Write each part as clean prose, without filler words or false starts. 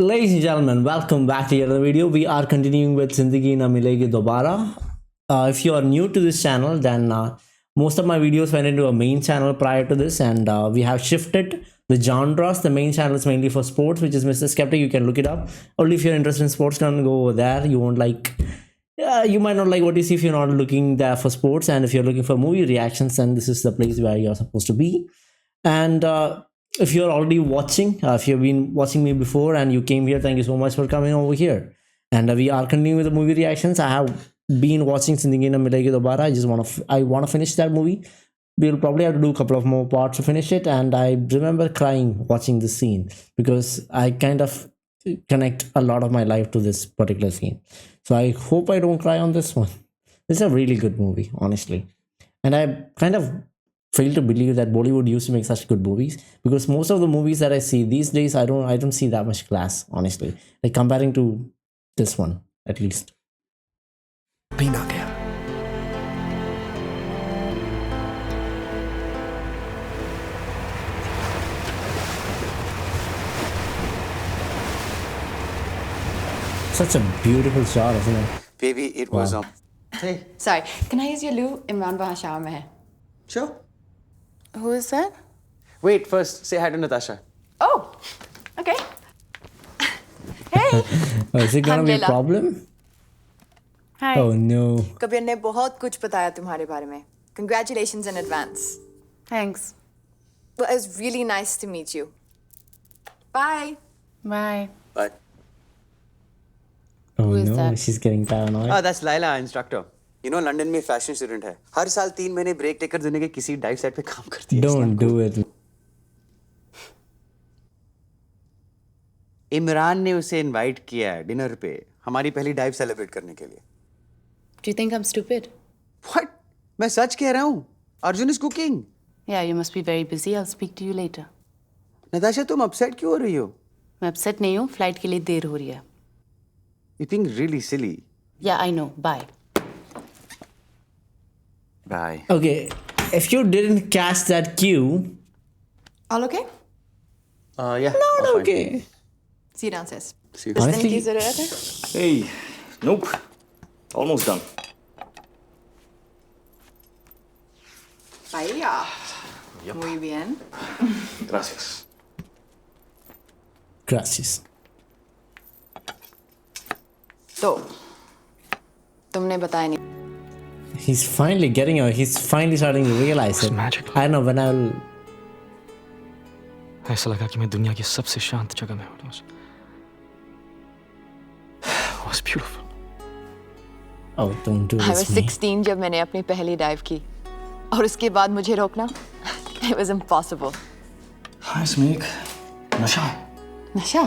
Ladies and gentlemen, welcome back to another video. We are continuing with Zindagi Na Milegi Dobara. If you are new to this channel, then most of my videos went into a main channel prior to this, and we have shifted the genres. The main channel is mainly for sports, which is Mr. Skeptic. You can look it up. Only if you're interested in sports, can go over there. You won't like. You might not like what you see if you're not looking there for sports, and if you're looking for movie reactions, then this is the place where you're supposed to be. And if you're already watching, if you've been watching me before and you came here, thank you so much for coming over here. And we are continuing with the movie reactions. I have been watching Zindagi Na Milegi Dobara. I want to finish that movie. We'll probably have to do a couple of more parts to finish it. And I remember crying watching this scene because I kind of connect a lot of my life to this particular scene. So I hope I don't cry on this one. This is a really good movie, honestly. And I kind of fail to believe that Bollywood used to make such good movies, because most of the movies that I see these days, I don't see that much class, honestly. Like comparing to this one, at least. पीन आ गया। Such a beautiful shot, isn't it? Baby, it was Hey, Sorry, can I use your loo? Imran वहाँ shower में है. sure. Who is that? Wait, first say hi to Natasha. Oh, okay. Hey. Is it gonna be a Alhamdulillah. problem? Hi. Oh no. Kabir ने बहुत कुछ बताया तुम्हारे बारे में. Congratulations in advance. Thanks. Well, it was really nice to meet you. Bye. Bye. Bye. Oh is no, that? she's getting paranoid. Ah, that's Laila, instructor. You know, London में fashion student है. हर साल 3 महीने break taker दुनिया के किसी dive site पे काम करती है. Don't do it. इमरान ने उसे invite किया है dinner पे हमारी पहली dive celebrate करने के लिए. Do you think I'm stupid? What? मैं सच कह रहा हूँ. Arjun is cooking. Yeah, you must be very busy. I'll speak to you later. Natasha, तुम upset क्यों हो रही हो? मैं upset नहीं हूँ. Flight के लिए देर हो रही है. You being really silly. Yeah, I know. Bye. Bye. Okay, if you didn't catch that cue, All okay? Yeah. not all fine. okay. See you downstairs. See you. Listening की Honestly, जरूरत है? Hey, nope. Almost done. Vaya. Muy bien. Gracias. gracias. तो तुमने बताया नहीं. He's finally getting her. He's finally starting to realize it. magical. I don't know when I'll. ऐसा लगा कि मैं दुनिया की सबसे शांत जगह में हूँ. Was beautiful. Oh, don't do I this was to me. 16 जब मैंने अपनी पहली dive की, और उसके बाद मुझे रोकना, it was impossible. Hi, Smeek. नशा. नशा.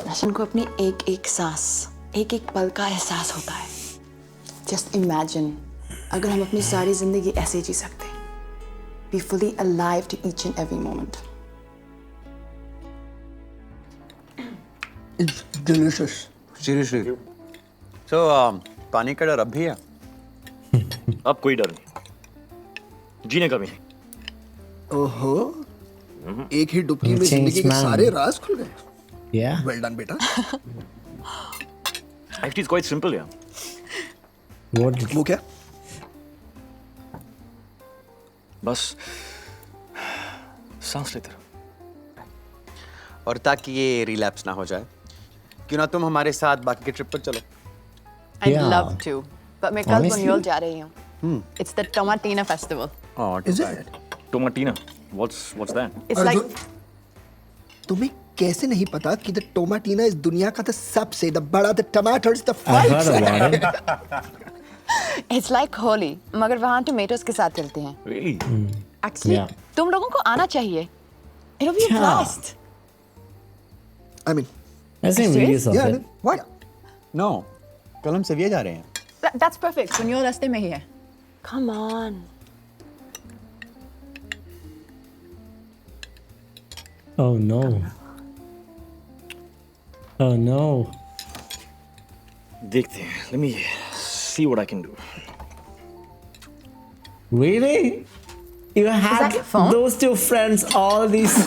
नशन को अपनी एक एक सांस, एक एक पल का एहसास होता है. Just imagine, अगर हम अपनी सारी जिंदगी ऐसे जी सकते, be fully alive to each and every moment. It's delicious. Seriously. So, पानी का डर अब भी है? अब कोई डर नहीं. जीने का भी नहीं. ओहो, एक ही डुबकी में Changed जिंदगी के man. सारे राज खुल गए. Yeah. Well done, बेटा. Actually, it's quite simple, yeah. What? Did, वो क्या? बस सांस लेते रहो. और ताकि ये रिलैप्स ना हो जाए, क्यों ना तुम हमारे साथ बाकी के ट्रिप पर चलो? I'd Yeah. love to, but मैं कल Honestly? बुनियोल जा रही हूँ. It's the Tomatina festival. Oh, Is it? Tomatina. What's that? It's like तुम्हें कैसे नहीं पता कि द टोमाटीना इस दुनिया का द सबसे द बड़ा द टमाटर is the I heard fight. about it. it's like Holi, मगर वहाँ टोमेटोज के साथ चलते हैं. Really? Actually, Yeah. तुम लोगों को आना चाहिए. It'll be a Yeah. blast. I mean, I've seen videos of yeah, I it. mean, what? No, कल हम सेविया जा रहे हैं. That's perfect. बुनियोल रास्ते में ही है. Come on. Oh no. Oh no. देखते हैं. Let me see what I can do. Really? You had that your phone? those two friends all these.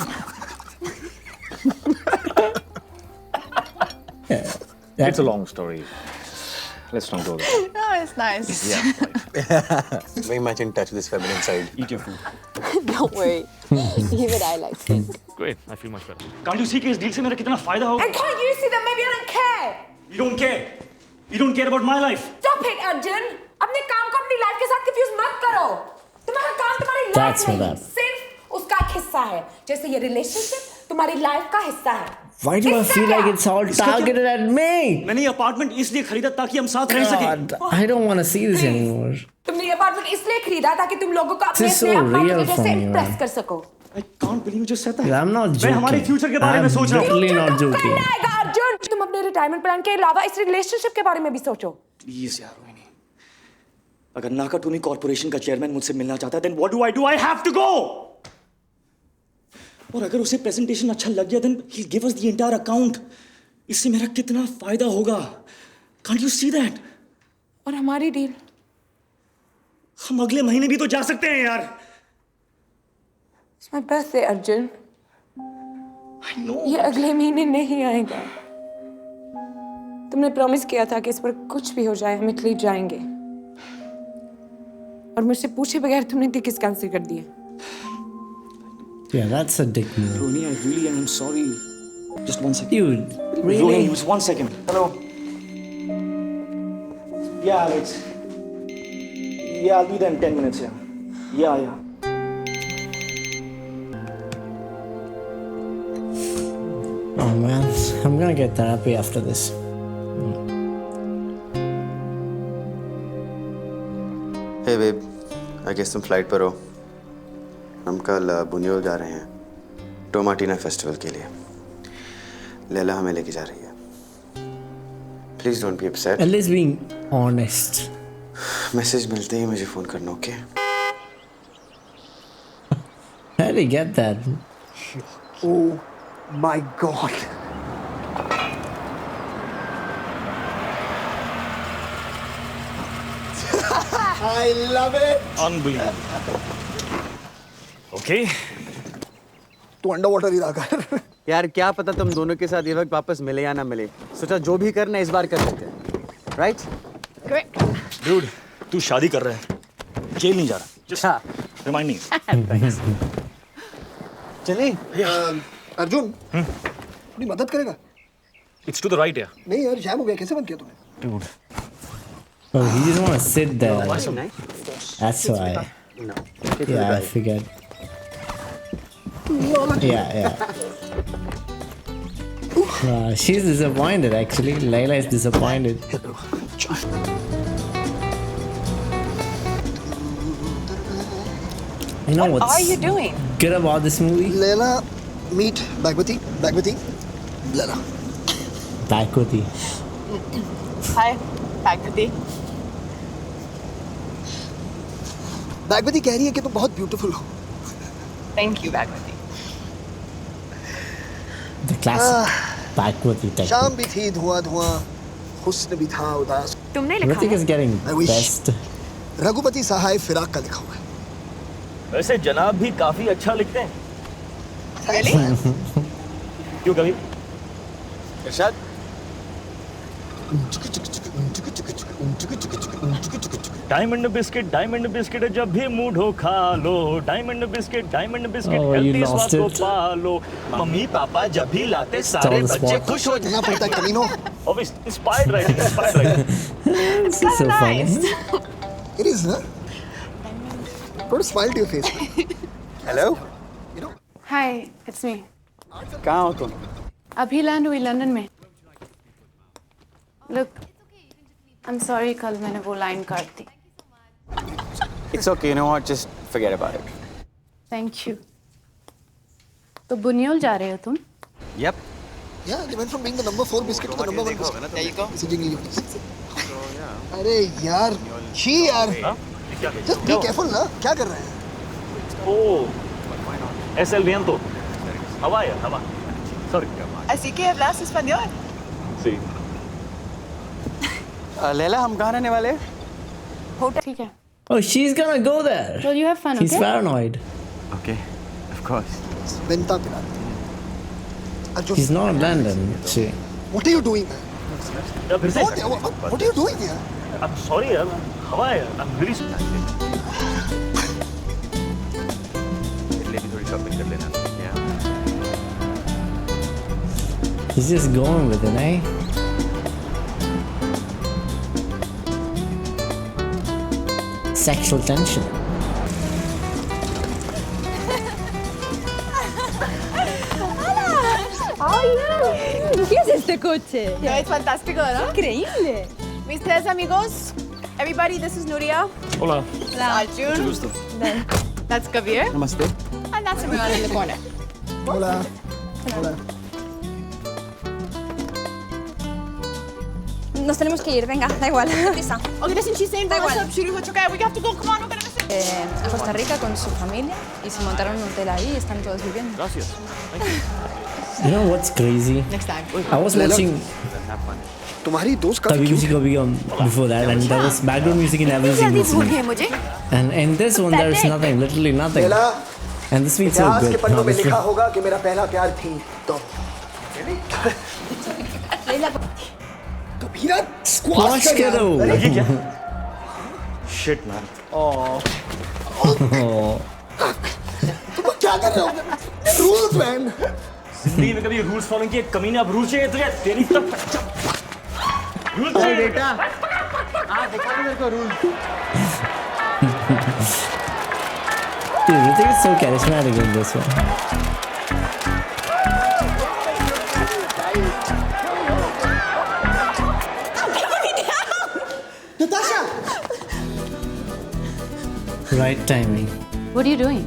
It's a long story. Let's not go there. No, it's nice. Very much in touch with his feminine side. Eat your food. Don't worry. Even I like it. Great. I feel much better. Can't you see कि इस deal से मेरा कितना फायदा होगा? And can't you see that maybe I don't care? You don't care. You don't care about my life. Stop it, Arjun. अपने काम को अपनी लाइफ के साथ कंफ्यूज मत करो. तुम्हारा काम तुम्हारी That's लाइफ what नहीं, सिर्फ उसका एक हिस्सा है. जैसे ये रिलेशनशिप तुम्हारी लाइफ का हिस्सा है. Why do I feel like it's all targeted at me? मैंने ये अपार्टमेंट इसलिए खरीदा ताकि हम साथ रह सकें. God, I don't want to see this anymore. तुमने ये अपार्टमेंट इसलिए खरीदा ताकि तुम लोगों को अपने This is so अपने real वजह from से you, इम्प्रेस man. कर सको. I can't believe you just said that. I'm not मैं हमारे joking. फ्यूचर के बारे में सोच रहा हूँ. Literally not joking. करना आएगा अर्जुन. तुम अपने रिटायरमेंट प्लान के अलावा इस रिलेशनशिप के बारे में भी सोचो. प्लीज यार रोहिणी, अगर नाकाटूनी कॉर्पोरेशन का चेयरमैन मुझसे मिलना चाहता है then what do I have to go. और अगर उसे प्रेजेंटेशन अच्छा लग गया then he give us the entire account. इससे मेरा कितना फायदा होगा. Can't you see that? और हमारी डील. हम अगले महीने भी तो जा सकते हैं यार. It's my birthday, Arjun. I know. ये अगले महीने नहीं आएगा. तुमने प्रॉमिस किया था कि इस पर कुछ भी हो जाए हम इटली जाएंगे. और मुझसे पूछे बगैर तुमने टिकट्स कैंसिल कर दिए. Yeah, that's a dick move. Rohini, I really am sorry. Just 1 second. Dude, Rohini, really? just 1 second. Hello. Yeah, Alex. Yeah, I'll be there in 10 minutes. Yeah. Oh man, I'm gonna get therapy after this. Hey babe, I guess तुम flight पर हो. हम कल बुनियोल जा रहे हैं Tomatina festival के लिए. लैला हमें लेके जा रही है. Please don't be upset. At least being honest. Message मिलते ही मुझे फोन करना, okay? How did he get that? Oh my God. I love it. Unbelievable. Okay. तू अंडर वाटर ही रहा कर. यार क्या पता तुम दोनों के साथ ये वक्त वापस मिले या ना मिले. सोचा जो भी करना इस बार कर लेते हैं. राइट? Dude, तू शादी कर रहा है. जेल नहीं जा रहा. Just remind me. चले. अर्जुन थोड़ी मदद करेगा? It's to the right, yeah. नहीं यार, जैम हो गया. कैसे बंद किया तूने? Dude. Oh, he just want to sit there. Nice. That's why. No. Yeah, I figured. Yeah. She's disappointed actually. Layla is disappointed. You know what's What are you doing? good about this movie? Leila, meet Bhagwati. Leila. Bhagwati. Hi, Bhagwati. Bhagwati कह रही है कि तुम बहुत beautiful हो. Thank you, Bhagwati. The classic Bhagwati type. शाम भी थी धुआं, हुस्न भी था उदास. तुमने लिखा Ritik is getting I wish. best. Raghupati सहाय फिराक का लिखा हुआ है. वैसे जनाब भी काफी अच्छा लिखते हैं. क्यों कभी? इरशाद. डायमंड बिस्किट जब भी मूड हो खा लो. Diamond biscuit Oh, you healthy lost स्वाद को it. पालो. मम्मी पापा जब भी लाते सारे Stole the बच्चे spot. खुश हो कहना पड़ता है कमीनो. Obviously, inspired writing. This is so funny. It is, ना? Put a smile to your face. Hello. Hi, it's me. कहाँ हो तुम? अभी लैंड हुई लंदन में. लुक, आई एम सॉरी कल मैंने वो लाइन काट दी. It's okay. You know what? Just forget about it. Thank you. तो बुनियोल जा रहे हो तुम? Yep. Yeah, they went from being the number 4 biscuit to the number 1 biscuit. There you go. Messaging you, please. अरे यार, छी यार. Just be careful ना. क्या कर रहे हैं? Oh, es el viento. Hawaya. Sorry. Así que hablas español. Sí. Laila हम कहाँ रहने वाले हैं? ठीक है. Oh, she's gonna go there. Well, you have fun, He's okay? paranoid. Okay. Of course. Venta पिला. Arjun. He's not in London. She. What are you doing, man? What are you doing here? I'm sorry यार, हवा है यार, I'm really sorry. He's just going with it, eh? Sexual tension. ¿Qué es este coche? Yeah, it's fantástico, ¿no? Increíble. Mis tres amigos. Everybody, this is Nuria. Hola. Arjun. That's Kabir. Namaste. And that's everyone in the corner. Hola. Hola. Nos tenemos que ir, venga, da igual. Prisa. Okay, listen, she's saying Da igual. सब शुरू हो चुका है. We have to go. Come on, we're gonna miss it. A Costa Rica con su familia y se montaron un hotel ahí y están todos viviendo. Gracias. You know what's crazy? Next time. I was watching तुम्हारी दोस्त का Kabhi Khushi Kabhi Gham before that, and there was background music in every single scene. मुझे. And in this one, there's nothing, literally nothing. लेला And this feels so इतिहास के good. पन्नों में honestly. लिखा होगा कि मेरा पहला प्यार थी तो कबीरा स्क्वाश Squash कर करो. यार. ये क्या? Shit man. तुम लोग क्या कर रहे हो रूल्स मैन जिंदगी में कभी रूल्स फॉलो किए कमीने अब रूल चाहिए तुझे तेरी तब रूल चाहिए बेटा Dude, Hrithik is so charismatic in this one. Natasha Right timing. What are you doing?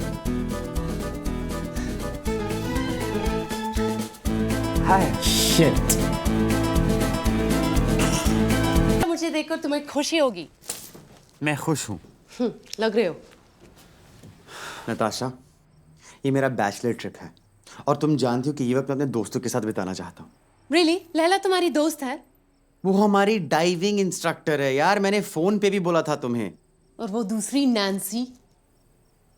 Shit. मुझे देखकर तुम्हें खुशी होगी. मैं खुश हूँ लग रहे हो. नताशा, ये मेरा बैचलर ट्रिप है और तुम जानती हो कि ये वक्त मैं अपने दोस्तों के साथ बिताना चाहता हूँ. Really? लैला तुम्हारी दोस्त है? वो हमारी डाइविंग इंस्ट्रक्टर है यार. मैंने फोन पे भी बोला था तुम्हें. और वो दूसरी Nancy?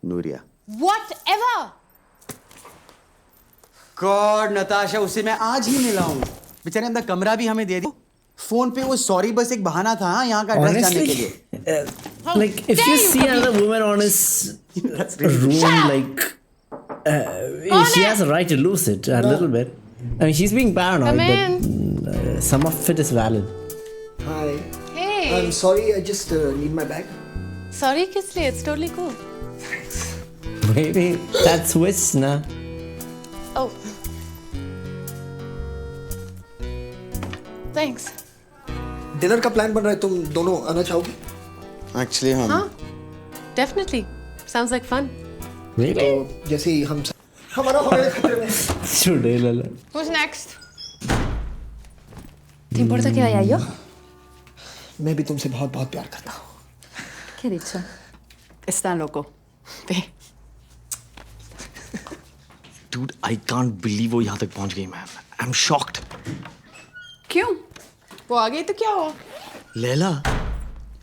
Nuria. Whatever. God Natasha, उससे मैं आज ही मिला हूँ. बेचारे अंदर कमरा भी हमें दे दिया. फोन पे वो सॉरी बस एक बहाना था हाँ, यहाँ का एड्रेस जानने के लिए. Like, if you see another woman on his room, like, she has a right to lose it a little bit. I mean, she's being paranoid, but some of it is valid. Hi Hey. I'm sorry I just need my bag Sorry किस लिए? It's totally cool. Maybe that's Swiss, na? Oh. Thanks. Dinner का plan बन रहा है तुम दोनों आना चाहोगे एक्चुअली हम Definitely. Sounds like fun. Really? तो जैसे ही हम हमारा हमारे खतरे में Should I, Lala? Who's next? ¿Te importa que vaya yo? मैं भी तुमसे बहुत बहुत प्यार करता हूँ. ¿Qué he dicho? Está loco. Ve. Dude, I can't believe वो यहाँ तक पहुँच गई man. I'm shocked. क्यों? वो आ गई तो क्या हुआ? लैला,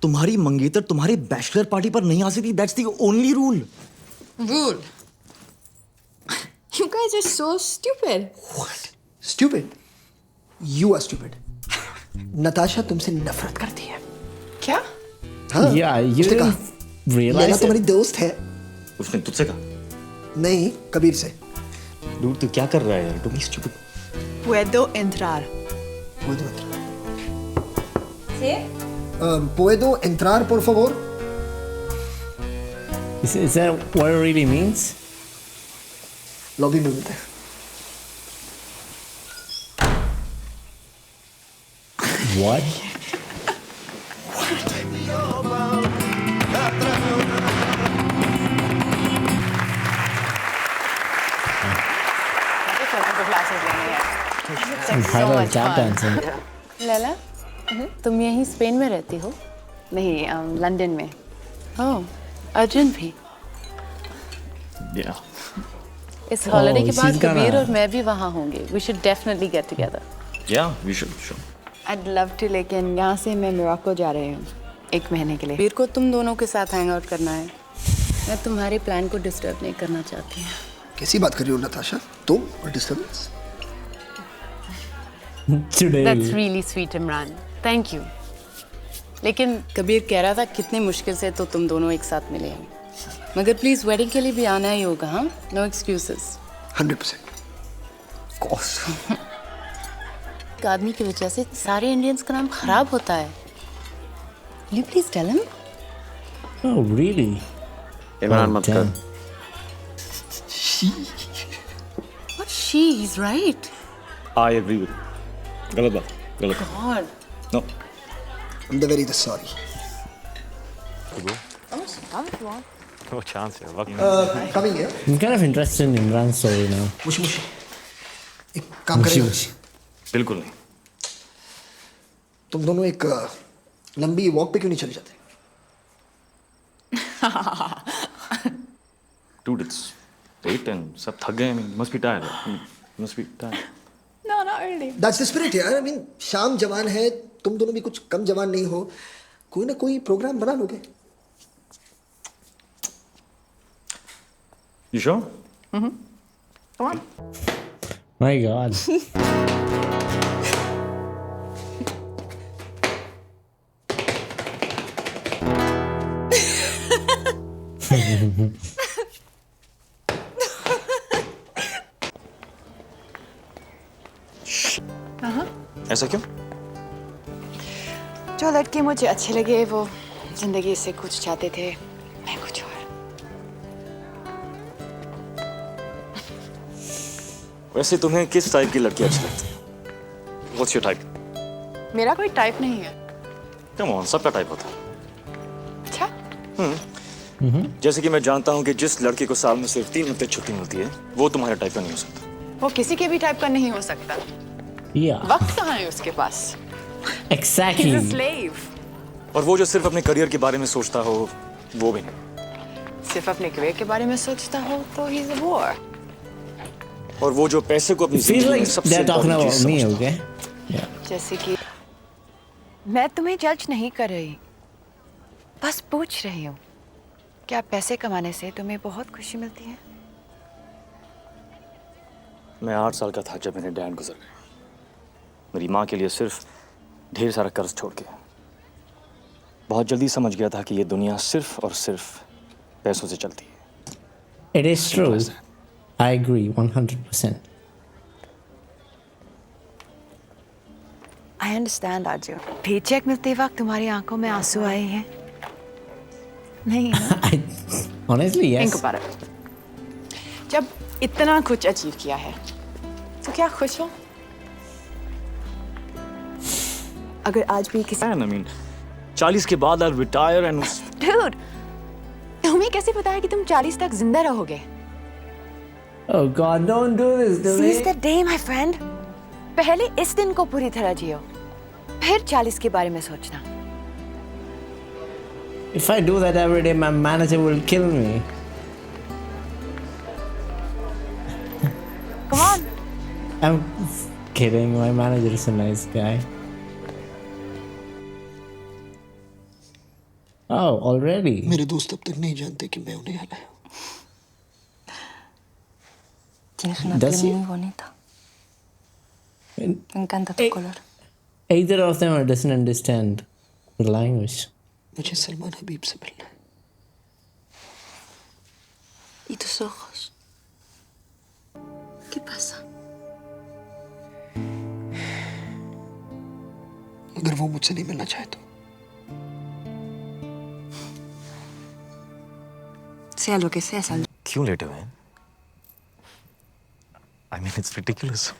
तुम्हारी मंगेतर तुम्हारे बैचलर पार्टी पर नहीं आ सकती. That's the only rule. Rule. You guys are so stupid. What? Stupid? You are stupid. Natasha तुमसे नफरत करती है. क्या? हाँ. Yeah, you उसने कहा, didn't realize लैला it? तुम्हारी दोस्त है. उसने तुझसे कहा. नहीं, कबीर से. Dude, तू क्या कर रहा है यार? Don't be stupid. Puedo entrar. Puedo entrar. ¿Sí? Puedo entrar, por favor? Is that what it really means? Lobby में मिलते हैं. What? Incredible tap dancing. Laila, तुम यहीं स्पेन में रहती हो? नहीं, लंदन में. ओह, अर्जुन भी. Yeah. इस हॉलिडे के she's बाद gonna- कबीर और मैं भी वहाँ होंगे. We should definitely get together. Yeah, we should. Sure. I'd love to, लेकिन यहाँ से मैं मोरक्को जा रही हूँ 1 महीने के लिए. कबीर को तुम दोनों के साथ हैंग आउट करना है. मैं तुम्हारे प्लान को डिस्टर्ब नहीं करना चाहती. कैसी बात कर रही हो नताशा? तुम और disturbance? Today. That's really sweet, Imran. Thank you. लेकिन कबीर कह रहा था कितने मुश्किल से तो तुम दोनों एक साथ मिले हैं, मगर प्लीज वेडिंग के लिए भी आना ही होगा, हाँ? No excuses. 100%. एक आदमी की वजह से सारे इंडियंस का नाम खराब होता है. Will you please tell him? Oh, really? Imran मत कर. What she? He's right. I agree with you. गलत बात. गलत. God. No. I'm the very sorry. No chance है. वक्त. Coming here. I'm kind of interested in Imran's story now. मुशी मुशी. एक काम करेगा. बिल्कुल नहीं. तुम दोनों एक लंबी वॉक पे क्यों नहीं चले जाते? Dude, it's late and सब थक गए. I mean, must be tired. Must be tired. No, not really. That's the spirit यार. I mean, शाम जवान है, तुम दोनों भी कुछ कम जवान नहीं हो. कोई ना कोई प्रोग्राम बना लोगे. You sure? Come on. My God. ऐसा क्यों? जो लड़के मुझे अच्छे लगे वो जिंदगी से कुछ चाहते थे, मैं कुछ और. वैसे तुम्हें किस टाइप की लड़की अच्छी लगती है? What's your type? मेरा कोई टाइप नहीं है. Come on, सबका टाइप होता है. अच्छा. जैसे कि मैं जानता हूँ कि जिस लड़के को साल में सिर्फ 3 हफ्ते छुट्टी मिलती है, वो तुम्हारे टाइप का नहीं हो सकता. वो किसी के भी टाइप का नहीं हो सकता. Yeah. वक्त कहाँ है उसके पास? Exactly. He's a slave. और वो जो सिर्फ अपने करियर के बारे में सोचता हो, वो भी नहीं. सिर्फ अपने करियर के बारे में सोचता हो तो he's a bore. और वो जो पैसे को अपनी It feels जिंदगी में like सबसे they're talking इम्पोर्टेंट about चीज me, समझता है. okay? Yeah. जैसे कि मैं तुम्हें जज नहीं कर रही, बस पूछ रही हूँ, क्या पैसे कमाने से तुम्हें बहुत खुशी मिलती है? मैं 8 साल का था जब मेरे डैड गुजर गए. मेरी माँ के लिए सिर्फ ढेर सारा कर्ज छोड़ के. बहुत जल्दी समझ गया था कि ये दुनिया सिर्फ और सिर्फ पैसों से चलती है. It is true. I agree 100%. I understand, आजू. पेचेक मिलते वक्त तुम्हारी आंखों में आंसू आए हैं? नहीं ना? Honestly, yes. Think about it. जब इतना कुछ अचीव किया है, तो क्या खुश हो? अगर आज भी किसी I mean, 40 के बाद I'll retire and Dude, तुम्हें कैसे पता है कि तुम 40 तक जिंदा रहोगे? Oh God, don't do this to me. Seize the day, my friend. पहले इस दिन को पूरी तरह जियो, फिर 40 के बारे में सोचना. If I do that every day, my manager will kill me. Come on. I'm kidding. My manager is a nice guy. Oh, already? मेरे दोस्त अब तक नहीं जानते कि मैं उन्हें हराया. Does he? वो नहीं था. Me encanta tu color. Either of them doesn't understand the language. मुझे सलमान हबीब से मिलना है. ¿Y tus ojos? ¿Qué pasa? अगर वो मुझसे नहीं मिलना चाहे तो. Sea lo que sea, sal. क्यों लेटे हुए हैं? I mean, it's ridiculous.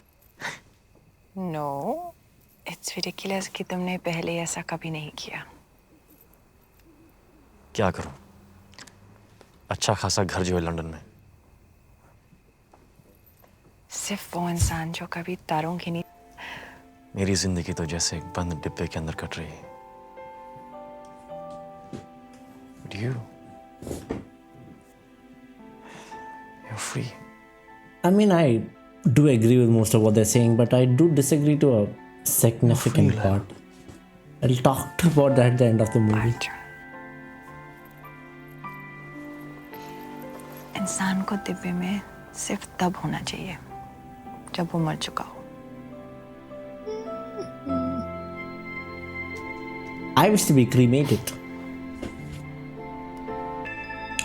No, it's ridiculous कि तुमने पहले ऐसा कभी नहीं किया. क्या करूं? अच्छा खासा घर जो है लंदन में. सिर्फ वो इंसान जो कभी तारों की नींद. मेरी जिंदगी तो जैसे एक बंद डिब्बे के अंदर कट रही है. But you're free. I mean, I do agree with most of what they're saying, but I do disagree to a significant Feel part. I'll talk about that at the end of the movie. इंसान को डिब्बे में सिर्फ तब होना चाहिए जब वो मर चुका हो. I wish to be cremated.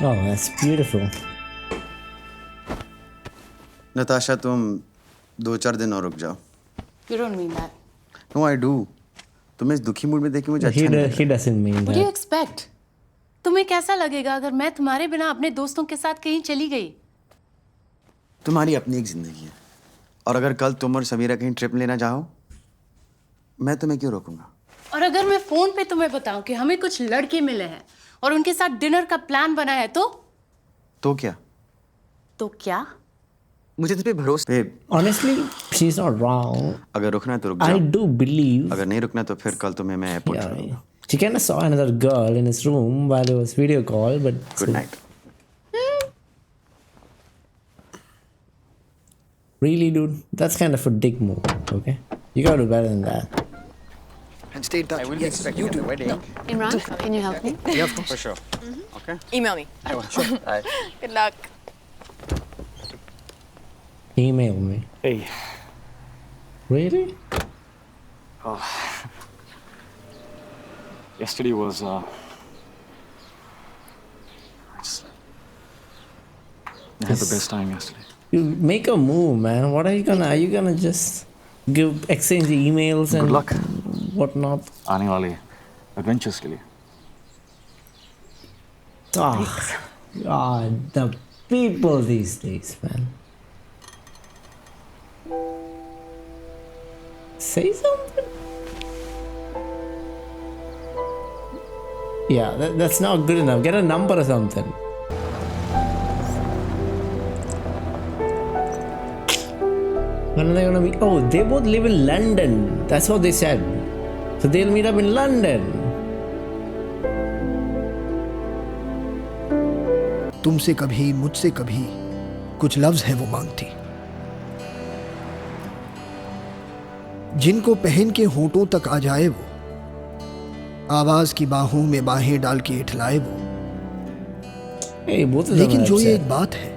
Oh, that's beautiful. Natasha तुम 2-4 दिन और रुक जाओ. You don't mean that. No, I do. तुम्हें इस दुखी मूड में देख के मुझे He, अच्छा नहीं लग he doesn't mean What do you that. expect? तुम्हें कैसा लगेगा अगर मैं तुम्हारे बिना अपने दोस्तों के साथ कहीं चली गई? रहा. तुम्हारी अपनी एक जिंदगी है और अगर कल तुम और समीरा कहीं ट्रिप लेना चाहो मैं तुम्हें क्यों रोकूंगा. और अगर मैं फोन पे तुम्हें बताऊं कि हमें कुछ लड़के मिले हैं और उनके साथ डिनर का प्लान बना है तो क्या. तो क्या? मुझे तुम पे भरोसा है. Honestly, she's not wrong. अगर रुकना है तो रुक I जाओ. do believe. अगर नहीं रुकना तो फिर कल तुम्हें मैं एयरपोर्ट Yeah, छोड़ूंगा. she kind of saw another girl in his room while it was video call, but good night. really, dude, that's kind of a dick move. Okay, you gotta do better than that. And stay in touch. I will be expecting you too. Imran, can you help me? Yeah, of course. For sure. Okay. Email me. I will. Sure. Good luck. Email me. Hey. Really? Yesterday was I had the best time yesterday. You make a move, man. What are you gonna? Are you gonna just exchange the emails and Good luck. whatnot? आने वाले adventures के लिए. Oh, God, the people these days, man. Say something. Yeah, that's not good enough. Get a number or something. When are they gonna meet? Oh, they both live in London. That's what they said. So they'll meet up in London. तुमसे कभी मुझसे कभी कुछ लफ्ज है वो मांगती, जिनको पहन के होठों तक आ जाए वो, आवाज की बाहों में बाहें डाल के इठलाए वो. Hey, both of them लेकिन are जो ये upset. एक बात है,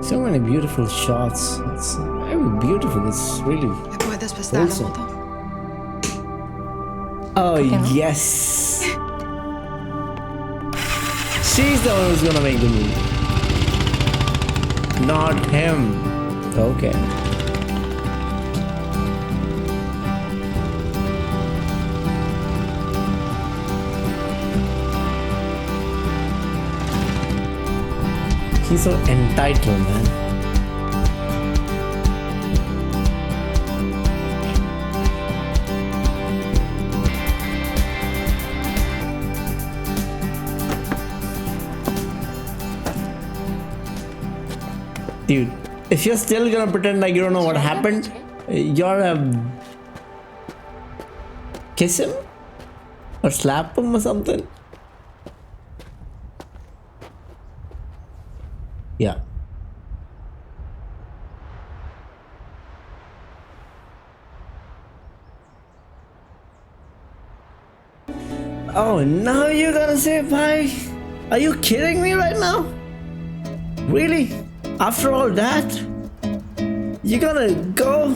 So many beautiful shots. It's very beautiful. It's really wholesome. Oh yes. She's the one who's gonna make the move. Not him. Okay. He's so entitled, man. Dude, if you're still gonna pretend like you don't know what happened, you're kiss him or slap him or something. Yeah. Oh, now you're gonna say bye? Are you kidding me right now? Really? After all that? You're gonna go?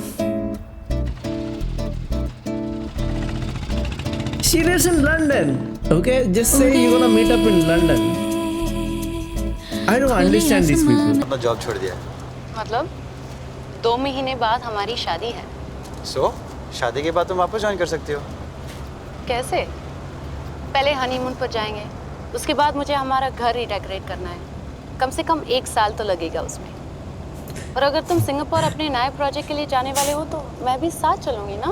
She lives in London, okay? Just say you're gonna meet up in London. I don't understand these people. अपना job छोड़ दिया. मतलब 2 महीने बाद हमारी शादी है. So, शादी के बाद तुम वापस ज्वाइन कर सकते हो. कैसे? पहले हनीमून पर जाएंगे, उसके बाद मुझे हमारा घर रिडेकोरेट करना है. कम से कम 1 साल तो लगेगा उसमें. और अगर तुम सिंगापुर अपने नए प्रोजेक्ट के लिए जाने वाले हो तो मैं भी साथ चलूंगी ना.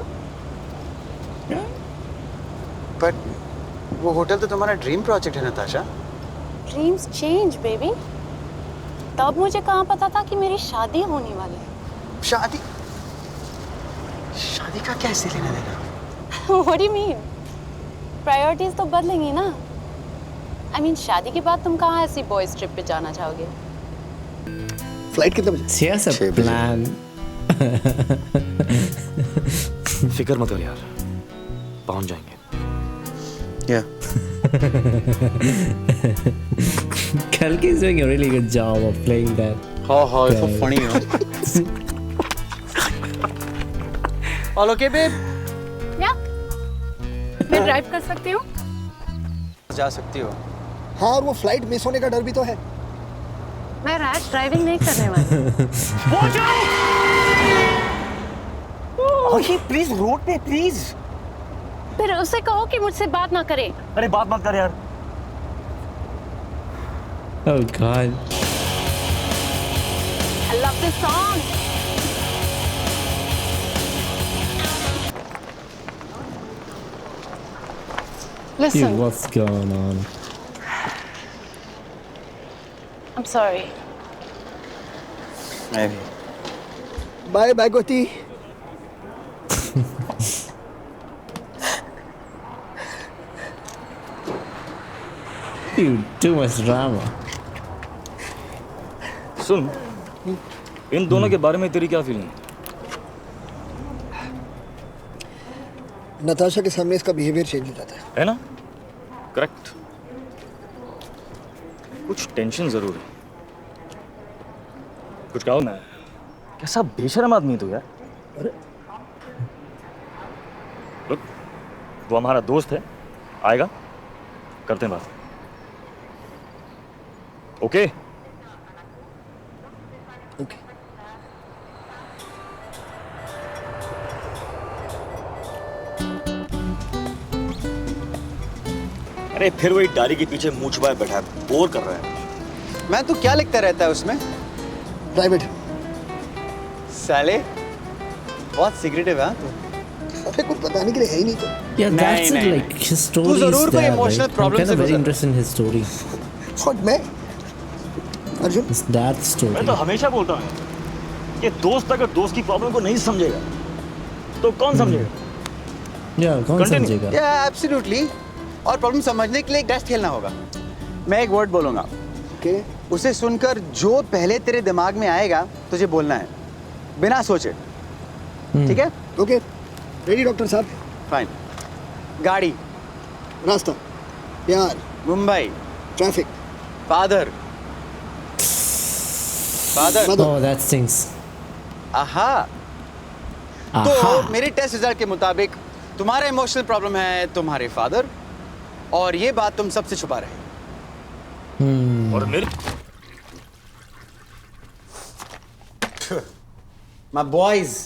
बट वो होटल तो तुम्हारा ड्रीम प्रोजेक्ट है नताशा. Dreams change baby. तब मुझे कहाँ पता था कि मेरी शादी होने वाली है. शादी का कैसे लेना देना. What do you mean? Priorities तो बदलेंगी ना. I mean, शादी के बाद तुम कहाँ ऐसी बॉयज ट्रिप पे जाना चाहोगे? फ्लाइट कितने बजे? She has a 6 बजे. plan. फिक्र मत कर यार, पहुंच जाएंगे. Yeah. Kalki is doing a really good job of playing that. हाँ, it's so Okay. funny. All okay babe? या मैं ड्राइव कर सकती हूँ? जा सकती हो। हाँ, और वो फ्लाइट मिस होने का डर भी तो है। मैं रैश ड्राइविंग नहीं करने वाली। प्लीज रोड पे प्लीज। फिर उसे कहो कि मुझसे बात ना करे। अरे बात मत कर यार। Oh God. I love this song. Dude, Listen, what's going on? I'm sorry. मैं भी। बाय बाय गोती। Dude, too much drama. सुन, इन दोनों के बारे में तेरी क्या फीलिंग है? नताशा के सामने इसका बिहेवियर चेंज हो जाता है ना? करेक्ट। कुछ टेंशन जरूर है। कुछ कहो ना। कैसा बेशर्म आदमी तू यार। अरे Look, वो हमारा दोस्त है, आएगा, करते हैं बात। ओके? ओके। अरे फिर वही डाली के पीछे मुंह छुपाए बैठा है, बोर कर रहा है। मैं तो क्या लिखता रहता है उसमें? प्राइवेट। साले बहुत सिक्रेटिव है तू। अबे कुछ बताने के लिए है ही नहीं तो। Yeah, that's it. नहीं, Like his story is जरूर कोई there. emotional Like, I'm problem kind से of very गुजर- interested in his story. और मैं अर्जुन His dad's story. मैं तो हमेशा बोलता हूँ कि दोस्त अगर दोस्त की प्रॉब्लम को नहीं समझेगा तो कौन समझेगा? Yeah, कौन Continue. समझेगा? या एब्सोल्युटली। और प्रॉब्लम समझने के लिए एक टेस्ट खेलना होगा। मैं एक वर्ड बोलूंगा, ओके उसे सुनकर जो पहले तेरे दिमाग में आएगा तुझे बोलना है, बिना सोचे। ठीक है? ओके रेडी डॉक्टर साहब। फाइन। गाड़ी, रास्ता, प्यार, Mumbai, traffic, father, father. Mother. Oh, that stings. आहा। Aha. तो मेरे टेस्ट रिजल्ट के मुताबिक तुम्हारा इमोशनल प्रॉब्लम है तुम्हारे फादर, और ये बात तुम सबसे छुपा रहे हो। और मेरे माय बॉयज,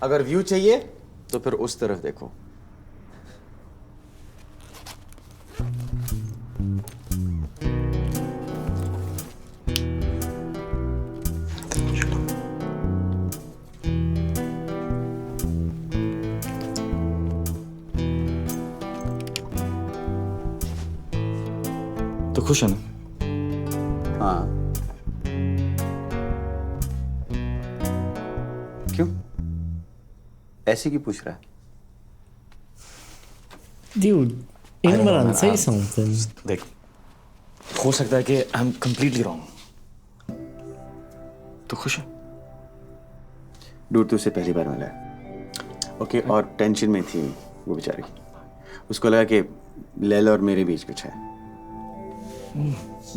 अगर व्यू चाहिए तो फिर उस तरफ देखो। तो खुश है ना? हाँ। क्यों? ऐसे क्यों पूछ रहा है? Dude, Imran, say something. देख, हो सकता है कि आई एम कंप्लीटली रॉन्ग। तो खुश है? डूड तुझसे पहली बार मिला है। ओके, और टेंशन में थी वो बेचारी। उसको लगा कि लैला और मेरे बीच कुछ है।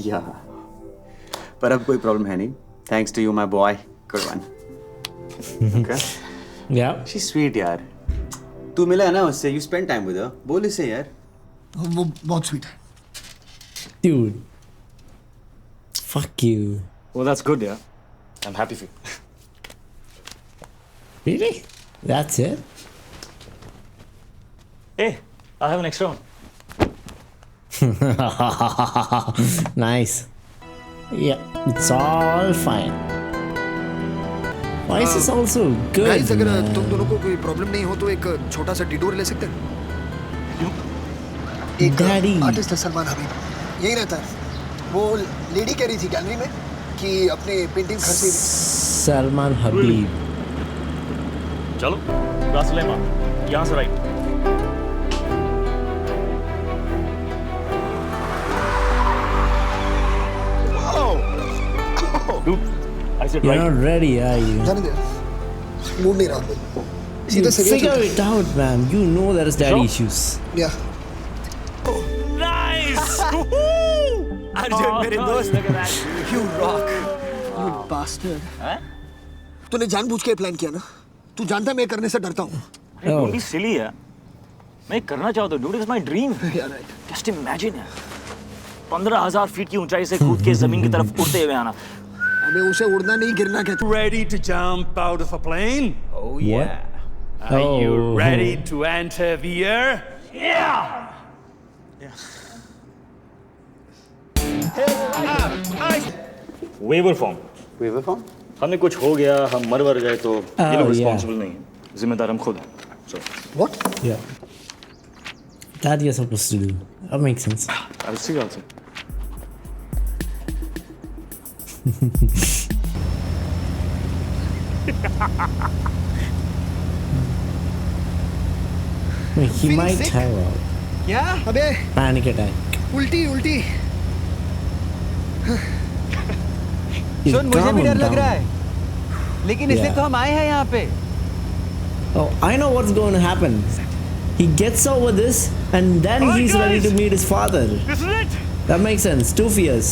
या पर अब कोई प्रॉब्लम है नहीं, thanks to you my boy. Good one. Okay, Yeah. She sweet यार। तू मिला है ना उससे, you spend time with her. बोल इसे यार। वो बहुत स्वीट है। Dude. Fuck you. Well, that's good, yeah. I'm happy for you. Really? That's it? Hey, I have an extra one. Nice. Yeah, it's all fine. Why is this also good? Guys अगर man? तुम दोनों को कोई problem नहीं हो तो एक छोटा सा डिटूर ले सकते हैं। एक Daddy. आर्टिस्ट है सलमान हबीब, यही रहता है। वो लेडी कह रही थी गैलरी में कि अपने पेंटिंग खरीदी। Salman Habib. चलो, रासलेमा, यहाँ से right. Dude, I said You're right. not ready, are you? जाने दे, मूड नहीं रहा। You सीधा figure serious it out, man. You know there is daddy Sure. issues. या Nice! अर्जुन मेरे दोस्त, Look at that. you rock. You bastard. तूने जानबूझ के प्लान किया ना? तू जानता है मैं करने से डरता हूँ। अरे डोंट बी सिली है, मैं करना चाहता हूँ, dude, it's my dream. Just imagine है 15,000 फीट की ऊंचाई से कूद के जमीन की तरफ उड़ते हुए आना। अबे उसे उड़ना नहीं गिरना कहते। Ready to jump out of a plane? Oh yeah. Are you ready to enter the air? Yeah. Waiver form, waiver form? हमें कुछ हो गया, हम मर गए तो ये लोग yeah. रिस्पॉन्सिबल नहीं है, जिम्मेदार हम खुद हैं। So What? Yeah. That you're supposed to do. That makes sense. I'll see you also. I mean, he Feeling might sick? have a क्या? अबे panic attack. उल्टी उल्टी। सुन, मुझे भी डर लग रहा है। लेकिन इसलिए तो हम आए हैं यहाँ पे। Oh, I know what's going to happen. He gets over this and then he's ready to meet his father. This is it. That makes sense. Two fears.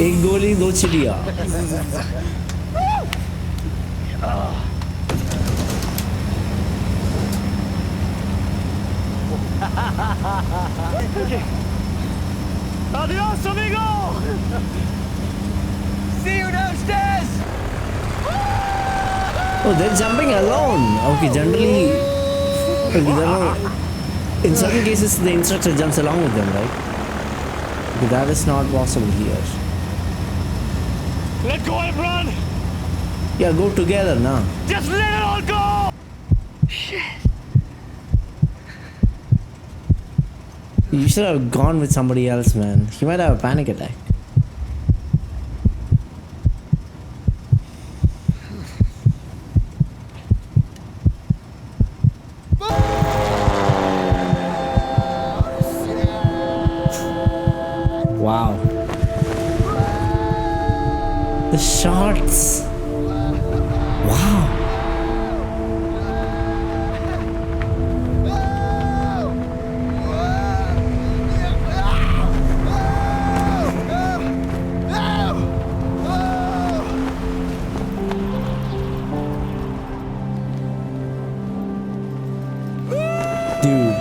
एक गोली दो चिड़िया. Adios, amigo. See you downstairs. Oh, they're jumping alone. Okay, generally, in certain cases, the instructor jumps along with them, right? But that is not possible here. Let go and run. Yeah, go together now. Just let it all go. You should have gone with somebody else, man. He might have a panic attack. Wow. The shots. Wow. Dude.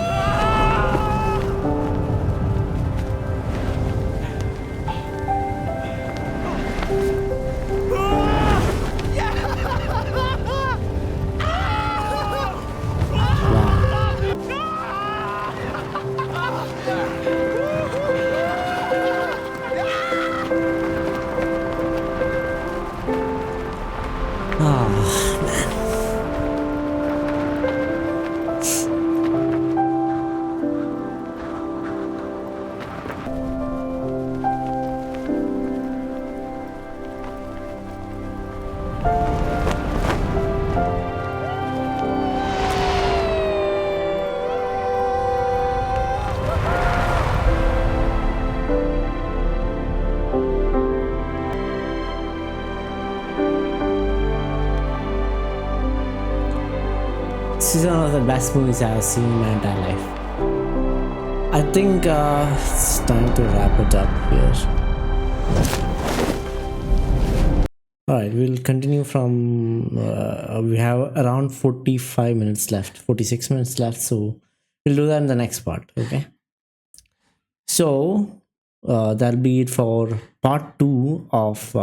This is one of the best movies I have seen in my entire life. I think it's time to wrap it up here. Alright, we'll continue from. We have around 45 minutes left, 46 minutes left, so we'll do that in the next part, okay? So, that'll be it for part 2 of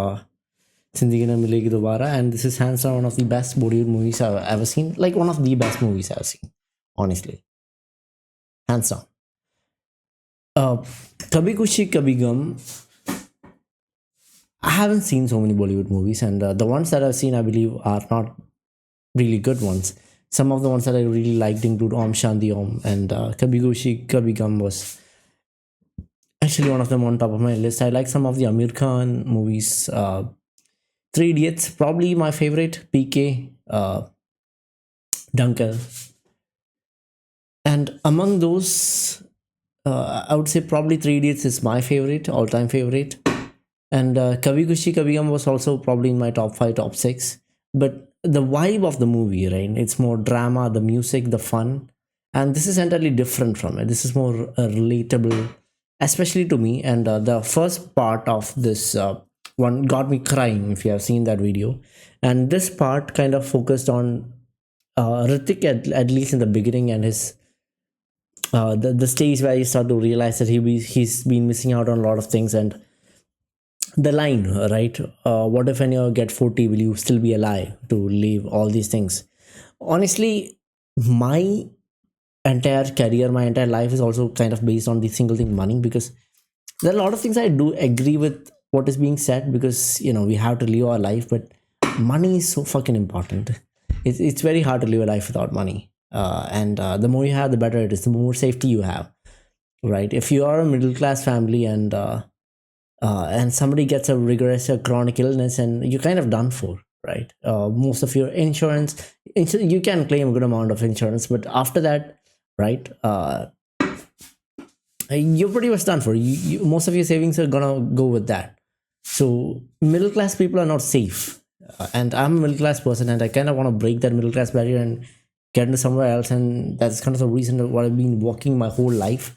Zindagi Na Milegi Dobara, and this is hands down one of the best Bollywood movies I've ever seen. Like one of the best movies I've seen, honestly. Hands down. Kabhi Khushi Kabhi Gum. I haven't seen so many Bollywood movies, and the ones that I've seen, I believe, are not really good ones. Some of the ones that I really liked include Om Shanti Om, and Kabhi Khushi Kabhi Gum was actually one of them on top of my list. I like some of the Amir Khan movies. Three Idiots, probably my favorite. PK, Dunkel. And among those, I would say probably Three Idiots is my favorite, all-time favorite. And Kabhi Khushi Kabhi Gum was also probably in my top 5, top 6. But the vibe of the movie, right? It's more drama, the music, the fun. And this is entirely different from it. This is more relatable, especially to me. And the first part of this one got me crying if you have seen that video. And this part kind of focused on Hrithik at least in the beginning, and his the stage where you start to realize that he's been missing out on a lot of things. And the line, right? What if when you get 40, will you still be alive to live all these things? Honestly, my entire career, my entire life is also kind of based on the single thing, money, because there are a lot of things I do agree with what is being said, because we have to live our life, but money is so fucking important. It's very hard to live a life without money, and the more you have, the better it is, the more safety you have, right? If you are a middle class family and somebody gets a rigorous chronic illness, and you're kind of done for, right? Most of your insurance, you can claim a good amount of insurance, but after that, right, you're pretty much done for. Most of your savings are gonna go with that. So middle class people are not safe, and I'm a middle class person, and I kind of want to break that middle class barrier and get into somewhere else. And that's kind of the reason why I've been working my whole life,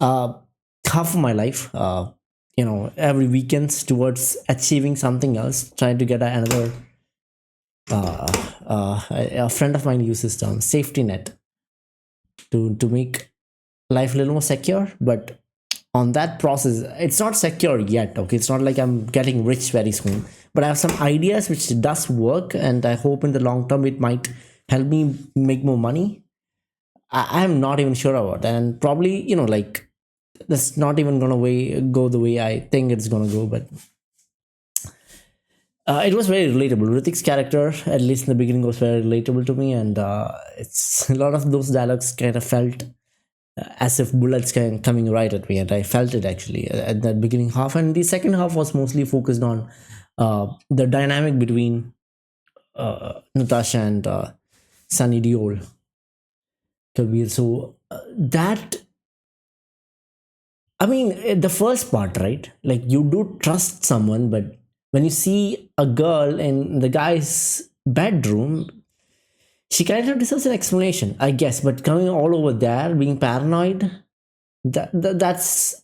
half of my life, every weekends towards achieving something else, trying to get another. A friend of mine uses the term safety net to make life a little more secure, but on that process, it's not secure yet. Okay, it's not like I'm getting rich very soon, but I have some ideas which does work, and I hope in the long term it might help me make more money. I'm not even sure about that, and probably that's not even gonna go the way I think it's gonna go. But it was very relatable. Hrithik's character, at least in the beginning, was very relatable to me, and it's a lot of those dialogues kind of felt as if bullets coming right at me, and I felt it actually at that beginning half. And the second half was mostly focused on the dynamic between Natasha and Sunny Deol, Kabir. So that, I mean, the first part, right? Like, you do trust someone, but when you see a girl in the guy's bedroom, she kind of deserves an explanation, I guess. But coming all over there, being paranoid, that's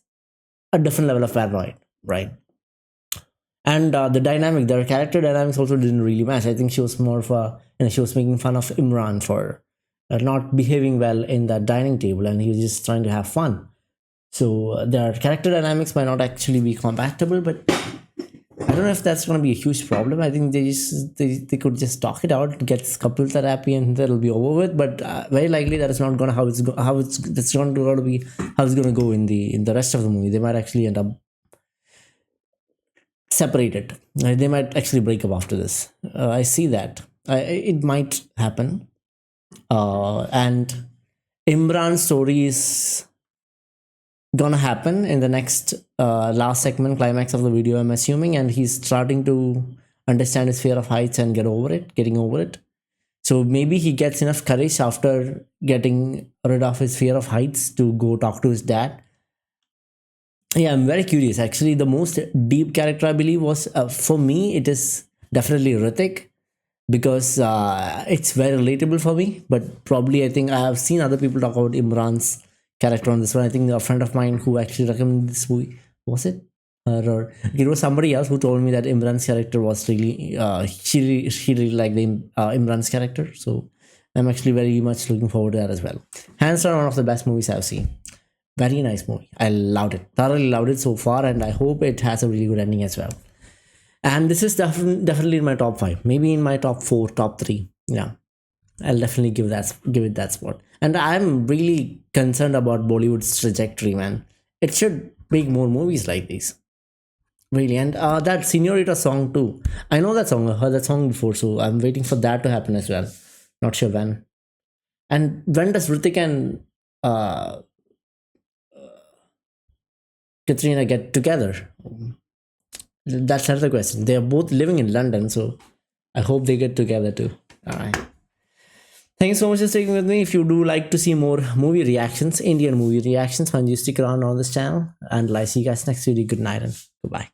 a different level of paranoid, right? And the character dynamics also didn't really match. I think she was more of a, she was making fun of Imran for not behaving well in that dining table, and he was just trying to have fun. So their character dynamics might not actually be compatible, but I don't know if that's going to be a huge problem. I think they could just talk it out, get couple therapy, and that'll be over with. But very likely that is not going to how it's going to go in the rest of the movie. They might actually end up separated. They might actually break up after this. I see that. It might happen. And Imran's story is gonna happen in the next last segment, climax of the video, I'm assuming, and he's starting to understand his fear of heights and getting over it. So maybe he gets enough courage after getting rid of his fear of heights to go talk to his dad. Yeah, I'm very curious. Actually, the most deep character, I believe, was for me, it is definitely Hrithik, because it's very relatable for me. But probably I think I have seen other people talk about Imran's character on this one. I think a friend of mine who actually recommended this movie, was it? Or it was somebody else who told me that Imran's character was really, she really liked Imran's character. So I'm actually very much looking forward to that as well. Hands down, one of the best movies I've seen. Very nice movie. I loved it. Thoroughly loved it so far, and I hope it has a really good ending as well. And this is definitely in my top 5. Maybe in my top 4, top 3. Yeah. I'll definitely give it that spot. And I'm really concerned about Bollywood's trajectory, man. It should make more movies like these. Really. And that Señorita song too. I know that song. I heard that song before, so I'm waiting for that to happen as well. Not sure when. And when does Hrithik and Katrina get together? That's another question. They are both living in London, so I hope they get together too. Alright. Thanks so much for sticking with me. If you do like to see more movie reactions, Indian movie reactions, why don't you stick around on this channel, and I'll see you guys next video. Good night and goodbye.